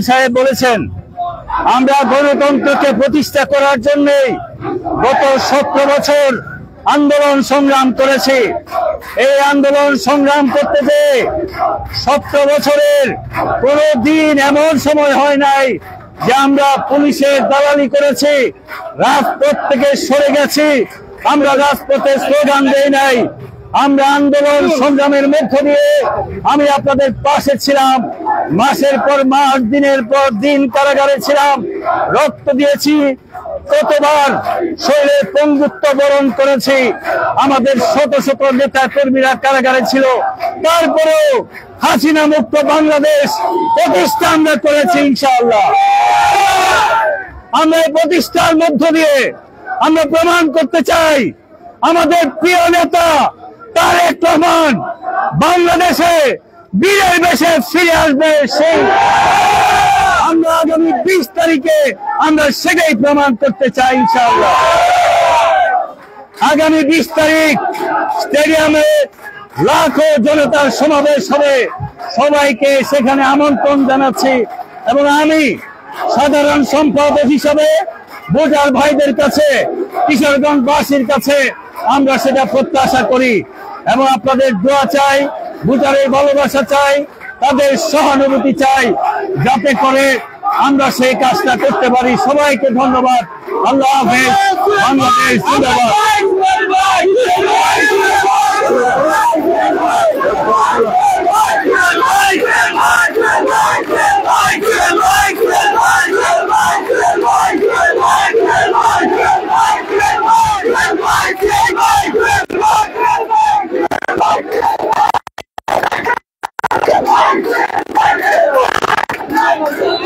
সাহেব বলেছেন আমরা গণতন্ত্রকে প্রতিষ্ঠা করার জন্যই গত 17 বছর আন্দোলন সংগ্রাম করেছি। এই আন্দোলন সংগ্রাম করতে যেয়ে 17 বছরের কোনো দিন এমন সময় হয় নাই যে আমরা পুলিশের দালালি করেছি, রাজপথ থেকে সরে গেছি, আমরা রাজপথে স্লোগান দেই নাই। আমরা আন্দোলন সংগ্রামের মধ্য দিয়ে আমি আপনাদের পাশে ছিলাম। মাসের পর মাস, দিনের পর দিন কারাগারে ছিলাম, রক্ত দিয়েছি, কতবার শরীরে পঙ্গুত্ব বরণ করেছি। আমাদের শত শত নেতা কর্মীরা কারাগারে ছিল, তারপরেও হাসিনা মুক্ত বাংলাদেশ প্রতিষ্ঠা আমরা করেছি ইনশাআল্লাহ। আমরা এই প্রতিষ্ঠার মধ্য দিয়ে আমরা প্রমাণ করতে চাই আমাদের প্রিয় নেতা তারেক রহমান বাংলাদেশে বীরের বেশে ফিরে আসবে। সেই আমরা আগামী 20 তারিখে আমরা সেটাই প্রমাণ করতে চাই ইনশাআল্লাহ। আগামী 20 তারিখ স্টেডিয়ামে লাখো জনতার সমাবেশ হবে, সবাইকে সেখানে আমন্ত্রণ জানাচ্ছি। এবং আমি সাধারণ সম্পাদক হিসাবে ভোটার ভাইদের কাছে, কিশোরগঞ্জবাসীর কাছে আমরা সেটা প্রত্যাশা করি এবং আপনাদের দোয়া চাই, ভোটারের ভালোবাসা চাই, তাদের সহানুভূতি চাই, যাতে করে আমরা সেই কাজটা করতে পারি। সবাইকে ধন্যবাদ। আল্লাহ হাফেজ। বাংলাদেশ জিন্দাবাদ। Like